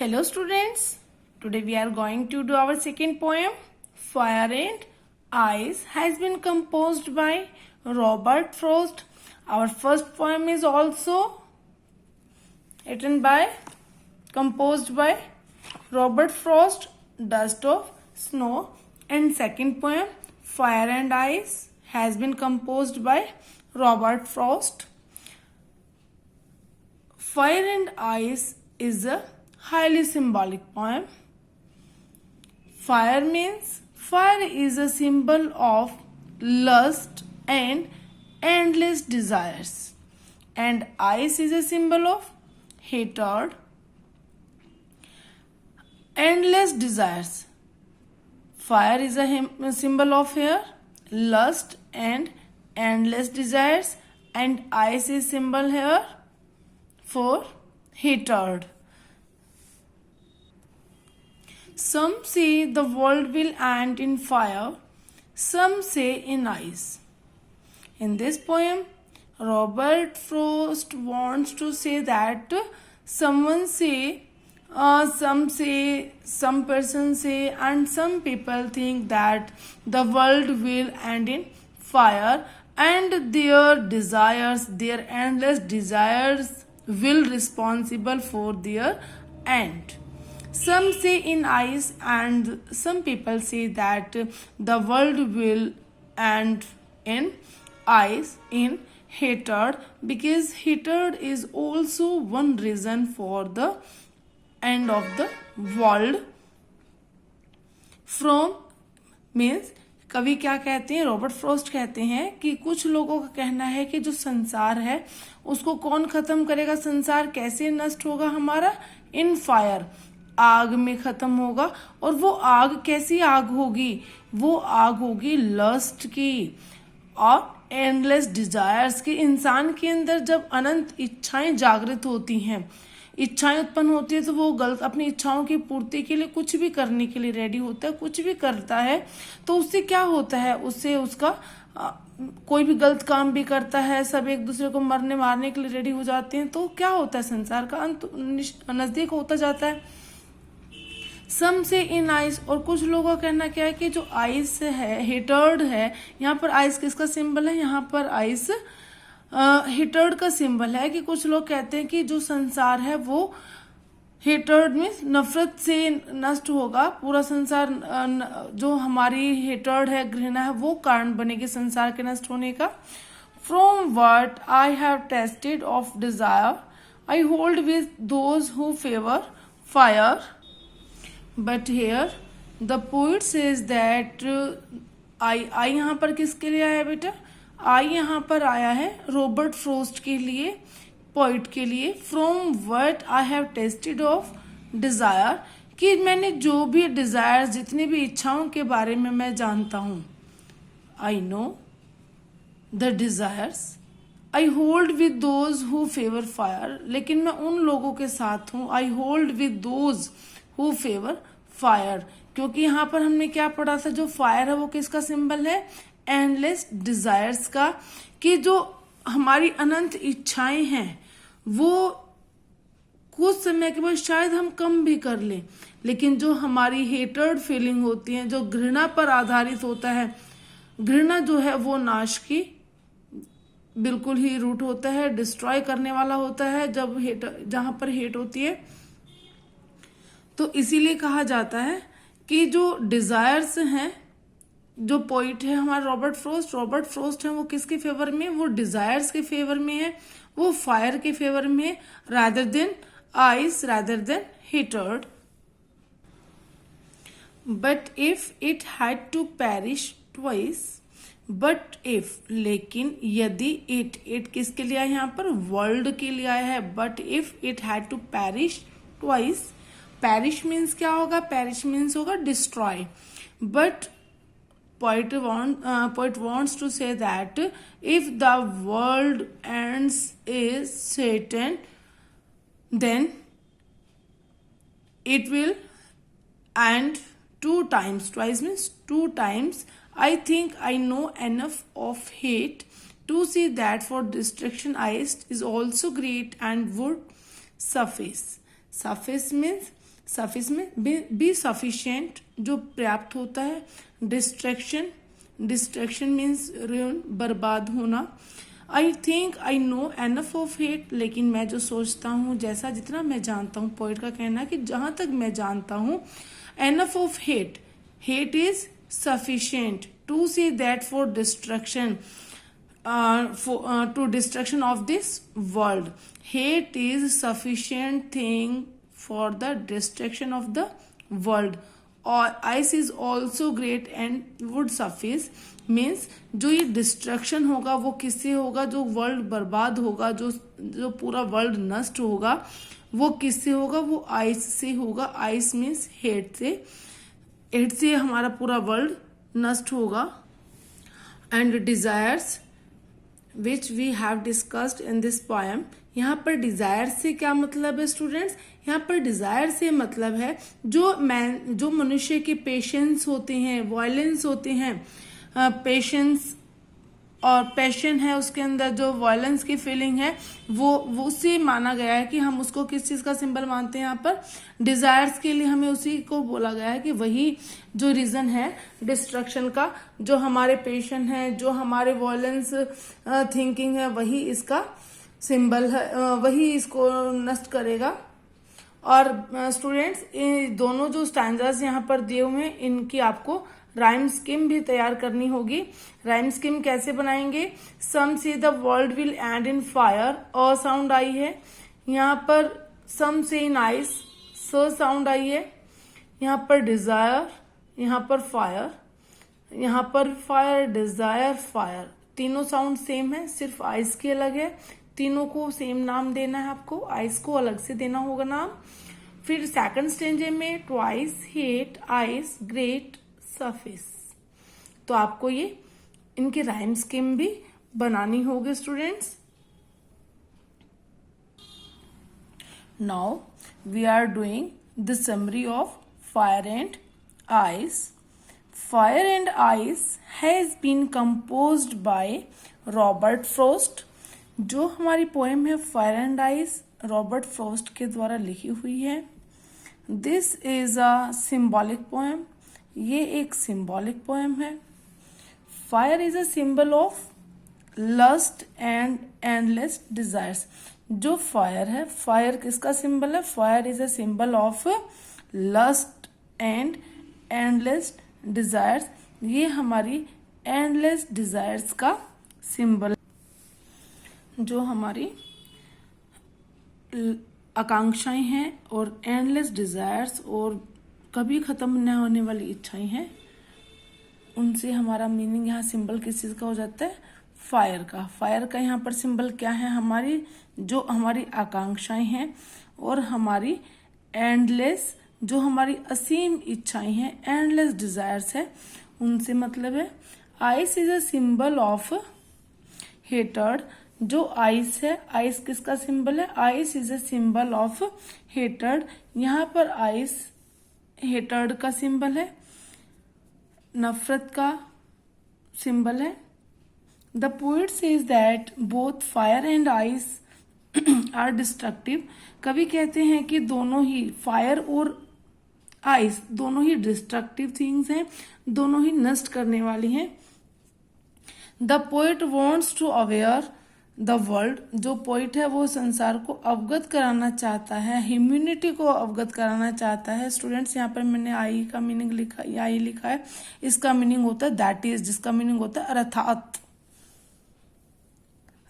Hello students, today we are going to do our second poem. Fire and Ice has been composed by Robert Frost. Our first poem is also composed by Robert Frost, Dust of Snow. And second poem, Fire and Ice, has been composed by Robert Frost. Fire and Ice is a highly symbolic poem. Fire is a symbol of lust and endless desires, and ice is a symbol of hatred, endless desires. Fire is a symbol of here lust and endless desires, and ice is symbol here for hatred. Some say the world will end in fire, some say in ice. In this poem, Robert Frost wants to say that some persons say, and some people think that the world will end in fire, and their endless desires will responsible for their end. Some say in ice, and some people say that the world will end in ice, in hatred, because hatred is also one reason for the end of the world. From means कवि क्या कहते हैं, Robert Frost कहते हैं कि कुछ लोगों का कहना है कि जो संसार है उसको कौन खत्म करेगा, संसार कैसे नष्ट होगा हमारा, इन फायर, आग में खत्म होगा। और वो आग कैसी आग होगी, वो आग होगी लस्ट की और एंडलेस डिजायर्स की। इंसान के अंदर जब अनंत इच्छाएं जागृत होती हैं, इच्छाएं उत्पन्न होती है, तो वो गलत अपनी इच्छाओं की पूर्ति के लिए कुछ भी करने के लिए रेडी होता है, कुछ भी करता है। तो उससे क्या होता है, उससे उसका कोई भी गलत काम भी करता है, सब एक दूसरे को मारने के लिए रेडी हो जाते हैं। तो क्या होता है, संसार का अंत नजदीक होता जाता है। सम से इन आइस, और कुछ लोगों का कहना क्या है कि जो आइस है, हेटर्ड है, यहाँ पर आइस किसका सिंबल है, यहाँ पर आइस हेटर्ड का सिंबल है। कि कुछ लोग कहते हैं कि जो संसार है वो हेटर्ड में नफरत से नष्ट होगा, पूरा संसार जो हमारी हेटर्ड है, घृणा है, वो कारण बनेगी संसार के नष्ट होने का। From what I have tested of desire I hold with those who favour fire, but here the poet says that I यहाँ पर किसके लिए आया बेटा, आई यहाँ पर आया है रॉबर्ट फ्रोस्ट के लिए, पोइट के लिए। From what I have tested of desire, कि मैंने जो भी डिजायर, जितनी भी इच्छाओं के बारे में मैं जानता हूं, I know the desires, I hold with those who favour fire, लेकिन मैं उन लोगों के साथ हूं, I hold with those who favour fire, क्योंकि यहाँ पर हमने क्या पढ़ा था, जो फायर है वो किसका सिंबल है, एंडलेस डिजायर्स का। कि जो हमारी अनंत इच्छाएं हैं वो कुछ समय के बाद शायद हम कम भी कर लें, लेकिन जो हमारी हेटर्ड फीलिंग होती है, जो घृणा पर आधारित होता है, घृणा जो है वो नाश की बिल्कुल ही रूट होता है, डिस्ट्रॉय करने वाला होता है जब जहां पर हेट होती है। तो इसीलिए कहा जाता है कि जो डिजायर्स हैं, जो पोइट है हमारा रॉबर्ट फ्रोस्ट है, वो किसके फेवर में, वो डिजायर्स के फेवर में है, वो फायर के फेवर में है, rather than ice, rather than hatred. But if it had to perish twice, but if, लेकिन यदि, इट किसके लिए आया, यहाँ पर वर्ल्ड के लिए आया है। But if it had to perish twice, perish means क्या होगा, पैरिश मीन्स होगा destroy. But poet wants to say that if the world ends is Satan, then it will end 2 times. Twice means 2 times. I think I know enough of hate to see that for destruction ice is also great and would suffice. Suffice means suffix में be sufficient जो पर्याप्त होता है। Distraction means ruin बर्बाद होना। I think I know enough of it लेकिन मैं जो सोचता हूँ जैसा जितना मैं जानता हूँ, पोइट का कहना है कि जहां तक मैं जानता हूँ enough of hate is sufficient to see that for destruction to destruction of this world. Hate is sufficient thing for the destruction of the world. Or ice is also great and would suffice means जो ये destruction होगा वो किससे होगा, जो world बर्बाद होगा, जो पूरा वर्ल्ड नष्ट होगा वो किससे होगा, वो आइस से होगा। आइस मीन्स हेट से हमारा पूरा वर्ल्ड नष्ट होगा। And desires which we have discussed in this poem. यहाँ पर डिजायर से क्या मतलब है स्टूडेंट्स, यहाँ पर डिजायर से मतलब है जो मनुष्य के पेशेंस होते हैं, वायलेंस होते हैं, पेशेंस और पैशन है उसके अंदर, जो वायलेंस की फीलिंग है वो उससे माना गया है कि हम उसको किस चीज का सिंबल मानते हैं। यहाँ पर डिजायर्स के लिए हमें उसी को बोला गया है कि वही जो रीजन है डिस्ट्रक्शन का, जो हमारे पैशन है, जो हमारे वायलेंस थिंकिंग है, वही इसका सिंबल है, वही इसको नष्ट करेगा। और स्टूडेंट्स दोनों जो स्टैंजास यहाँ पर दिए हुए हैं इनकी आपको राइम स्कीम भी तैयार करनी होगी। राइम स्कीम कैसे बनाएंगे, some say the world will end in fire, a sound I है। यहाँ पर सम से इन आइस, स साउंड आई है। यहाँ पर डिजायर, यहाँ पर फायर, यहाँ पर फायर, डिजायर, फायर, तीनों साउंड सेम है, सिर्फ आइस की अलग है। तीनों को सेम नाम देना है आपको, आइस को अलग से देना होगा नाम। फिर सेकंड स्टेंजे में twice, hate, ice, great, surface. तो आपको ये इनकी राइम स्कीम भी बनानी होगी students. Now we are doing the summary of fire and ice. Fire and ice has been composed by Robert Frost. जो हमारी पोएम है fire and ice Robert Frost के द्वारा लिखी हुई है। This is a symbolic poem. ये एक सिंबॉलिक पोएम है। Fire is a symbol of lust and endless desires. जो फायर है, फायर किसका सिंबल है, fire is a symbol of lust and endless desires. ये हमारी एंडलेस डिजायर्स का सिंबल, जो हमारी आकांक्षाएं हैं और एंडलेस डिजायर्स और कभी खत्म न होने वाली इच्छाएं हैं, उनसे हमारा मीनिंग यहाँ सिंबल किस चीज का हो जाता है, फायर का। फायर का यहाँ पर सिंबल क्या है, हमारी आकांक्षाएं हैं और हमारी एंडलेस, जो हमारी असीम इच्छाएं हैं, एंडलेस डिजायर्स है, उनसे मतलब है। Ice is a symbol of hatred. जो आइस है, आइस किसका सिंबल है, ice is a symbol of hatred. यहाँ पर आइस हेटर्ड का सिंबल है, नफरत का सिंबल है। The poet says that both fire and ice are destructive. कवि कहते हैं कि दोनों ही फायर और आइस दोनों ही डिस्ट्रक्टिव थिंग्स हैं, दोनों ही नष्ट करने वाली हैं। The poet wants to aware the world. जो पोइट है वो संसार को अवगत कराना चाहता है, ह्यूमैनिटी को अवगत कराना चाहता है। स्टूडेंट्स यहाँ पर मैंने आई का मीनिंग लिखा, आई लिखा है, इसका मीनिंग होता है दैट इज, जिसका मीनिंग होता है अर्थात।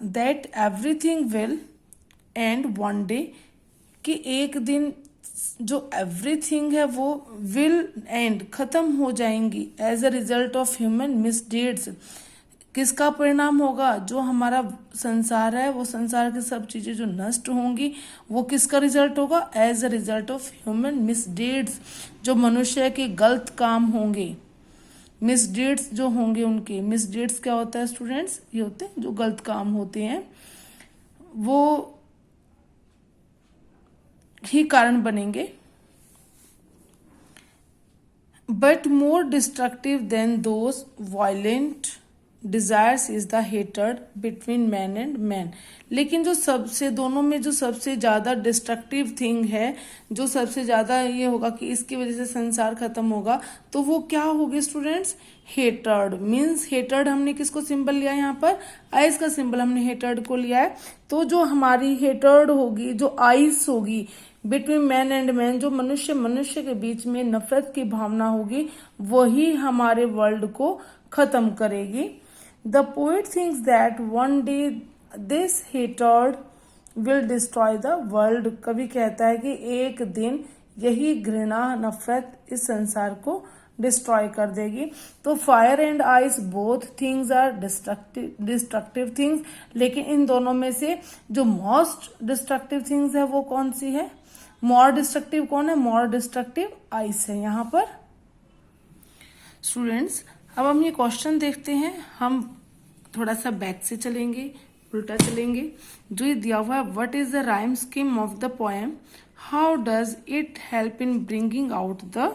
That everything will and one day, कि एक दिन जो एवरीथिंग है वो विल एंड खत्म हो जाएंगी as a result of human misdeeds. किसका परिणाम होगा, जो हमारा संसार है वो संसार की सब चीजें जो नष्ट होंगी वो किसका रिजल्ट होगा, as a result of human misdeeds. जो मनुष्य के गलत काम होंगे, मिसडीड्स जो होंगे उनके, मिसडीड्स क्या होता है स्टूडेंट्स, ये होते हैं जो गलत काम होते हैं, वो ही कारण बनेंगे। But more destructive than those violent desires is the hatred between man and man. लेकिन जो सबसे दोनों में जो सबसे ज्यादा डिस्ट्रक्टिव थिंग है, जो सबसे ज्यादा ये होगा कि इसकी वजह से संसार खत्म होगा, तो वो क्या होगी स्टूडेंट्स? हेटर्ड। मीन्स हेटर्ड हमने किसको सिंबल लिया है यहाँ पर? आइस का सिंबल हमने हेटर्ड को लिया है। तो जो हमारी हेटर्ड होगी, जो आइस होगी बिटवीन मैन एंड मैन, जो मनुष्य के बीच में नफरत की भावना होगी, वही हमारे वर्ल्ड को खत्म करेगी। The poet thinks that one day this hatred will destroy the world. कवि कहता है कि एक दिन यही घृणा, नफरत इस संसार को डिस्ट्रॉय कर देगी। तो fire and ice both things are destructive things, लेकिन इन दोनों में से जो मोस्ट डिस्ट्रक्टिव थिंग्स है वो कौन सी है? मोर डिस्ट्रक्टिव कौन है? मोर डिस्ट्रक्टिव आइस है यहाँ पर। स्टूडेंट्स, अब हम ये क्वेश्चन देखते हैं। हम थोड़ा सा बैक से चलेंगे, उल्टा चलेंगे। जो ये दिया हुआ है, what is the rhyme scheme of the poem, how does it help in bringing out the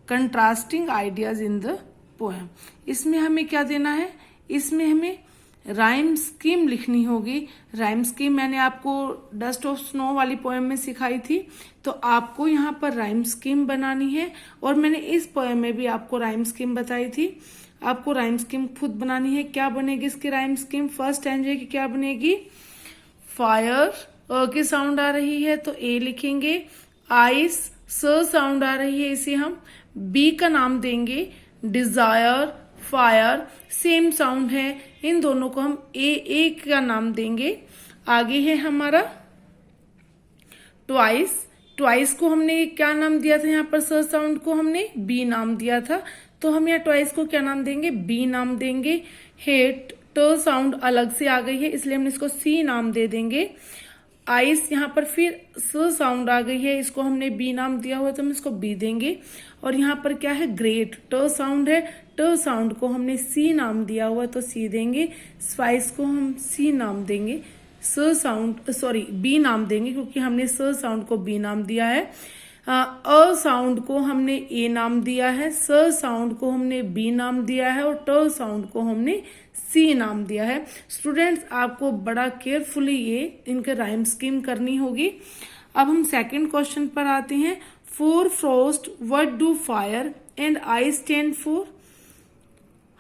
contrasting ideas in the poem. इसमें हमें क्या देना है? इसमें हमें राइम स्कीम लिखनी होगी। राइम स्कीम मैंने आपको डस्ट ऑफ स्नो वाली पोएम में सिखाई थी, तो आपको यहाँ पर राइम स्कीम बनानी है। और मैंने इस पोएम में भी आपको राइम स्कीम बताई थी, आपको राइम स्कीम खुद बनानी है। क्या बनेगी इसकी राइम स्कीम? फर्स्ट स्टैंजे की क्या बनेगी? फायर की साउंड आ रही है तो ए लिखेंगे। आइस स साउंड आ रही है, इसे हम बी का नाम देंगे। डिजायर, फायर सेम साउंड है, इन दोनों को हम ए का नाम देंगे। आगे है हमारा ट्वाइस। ट्वाइस को हमने क्या नाम दिया था? यहाँ पर स साउंड को हमने बी नाम दिया था, तो हम यहाँ ट्वाइस को क्या नाम देंगे? बी नाम देंगे। हेट ट साउंड अलग से आ गई है, इसलिए हम इसको सी नाम दे देंगे। आइस यहाँ पर फिर स साउंड आ गई है, इसको हमने बी नाम दिया हुआ है तो हम इसको बी देंगे। और यहाँ पर क्या है? ग्रेट ट साउंड है, ट साउंड को हमने सी नाम दिया हुआ है तो सी देंगे। स्पाइस को हम सी नाम देंगे, बी नाम देंगे, क्योंकि हमने स साउंड को बी नाम दिया है। अ साउंड को हमने ए नाम दिया है, स साउंड को हमने बी नाम दिया है और ट साउंड को हमने सी नाम दिया है। स्टूडेंट्स, आपको बड़ा केयरफुली ये इनके राइम स्कीम करनी होगी। अब हम सेकंड क्वेश्चन पर आते हैं। For Frost what do fire and ice stand for?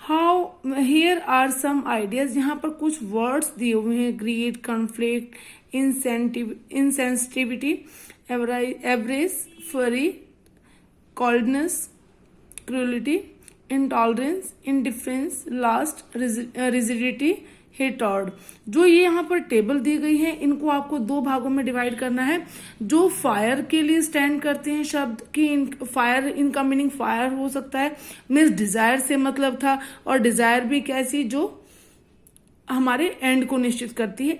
How, here are some ideas. यहाँ पर कुछ वर्ड्स दिए हुए हैं। Greed, conflict, insensitivity, avarice, fury, coldness, cruelty, intolerance, indifference, lust, rigidity, hatred. जो ये यहाँ पर टेबल दी गई है, इनको आपको दो भागों में डिवाइड करना है। जो फायर के लिए स्टैंड करते हैं शब्द की, फायर इनका मीनिंग फायर हो सकता है, मीन्स डिजायर से मतलब था, और डिजायर भी कैसी? जो हमारे एंड को निश्चित करती है,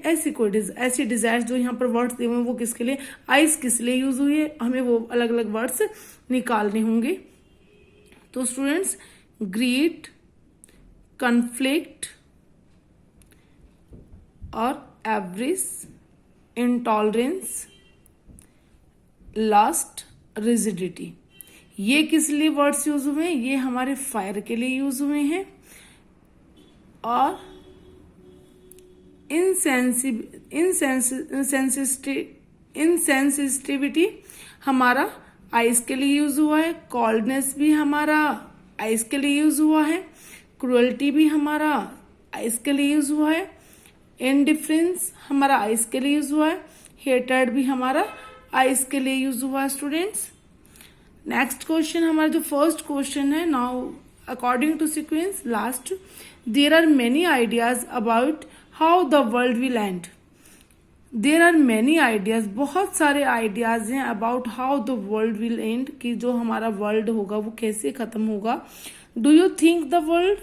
ऐसी डिजायर जो यहाँ पर वर्ड्स दिए हुए हैं वो किसके लिए? आइस किस लिए यूज हुई है, हमें वो अलग अलग वर्ड्स निकालने होंगे। तो स्टूडेंट्स, ग्रीड, कॉन्फ्लिक्ट और एवरेज, इंटॉलरेंस, लास्ट, रिजिडिटी, ये किस लिए वर्ड्स यूज हुए हैं? ये हमारे फायर के लिए यूज हुए हैं। और इनसेंसिटिविटी हमारा आइस के लिए यूज हुआ है। कोल्डनेस भी हमारा आइस के लिए यूज हुआ है। क्रुएल्टी भी हमारा आइस के लिए यूज हुआ है। इनडिफरेंस हमारा आइस के लिए यूज हुआ है। हेटर्ड भी हमारा आइस के लिए यूज हुआ है। स्टूडेंट्स, नेक्स्ट क्वेश्चन, हमारा जो फर्स्ट क्वेश्चन है, now according to sequence last, there are many ideas about how the world will end. There are many ideas, बहुत सारे आइडियाज हैं about how the world will end, कि जो हमारा world होगा वो कैसे खत्म होगा। Do you think the world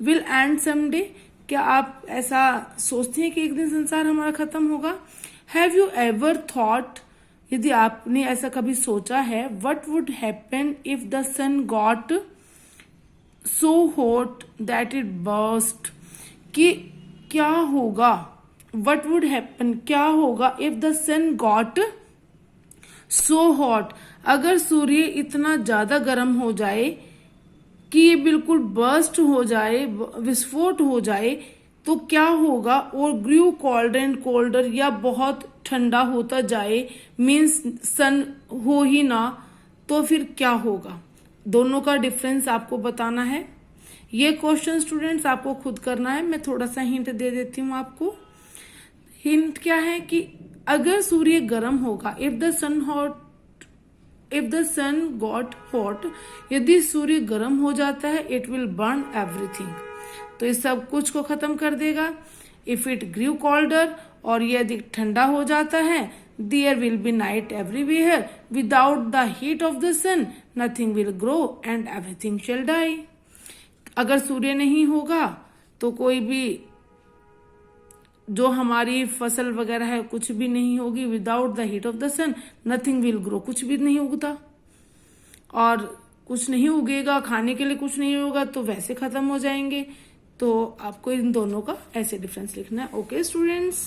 will end someday? क्या आप ऐसा सोचते हैं कि एक दिन संसार हमारा खत्म होगा? हैव यू एवर थॉट, यदि आपने ऐसा कभी सोचा है, what would happen if the sun got so hot that it burst? कि क्या होगा, वट वुड हैपन, क्या होगा if the sun got so hot, अगर सूर्य इतना ज्यादा गर्म हो जाए कि ये बिल्कुल बर्स्ट हो जाए, विस्फोट हो जाए, तो क्या होगा, और ग्रू कोल्ड एंड कोल्डर, या बहुत ठंडा होता जाए, मीन्स सन हो ही ना, तो फिर क्या होगा। दोनों का डिफरेंस आपको बताना है। ये क्वेश्चन स्टूडेंट्स आपको खुद करना है। मैं थोड़ा सा हिंट दे देती हूँ आपको। हिंट क्या है कि अगर सूर्य गर्म होगा, if the sun got hot, यदि सूर्य गर्म हो जाता है, इट विल बर्न एवरीथिंग, तो इस सब कुछ को खत्म कर देगा। इफ इट ग्रू कोल्डर, और यदि ठंडा हो जाता है, there will be night everywhere, without the heat of the sun nothing will grow and everything shall die. अगर सूर्य नहीं होगा तो कोई भी जो हमारी फसल वगैरह है कुछ भी नहीं होगी। Without the heat of the sun nothing will grow, कुछ भी नहीं उगता, और कुछ नहीं उगेगा, खाने के लिए कुछ नहीं होगा, तो वैसे खत्म हो जाएंगे। तो आपको इन दोनों का ऐसे डिफरेंस लिखना है। Okay students.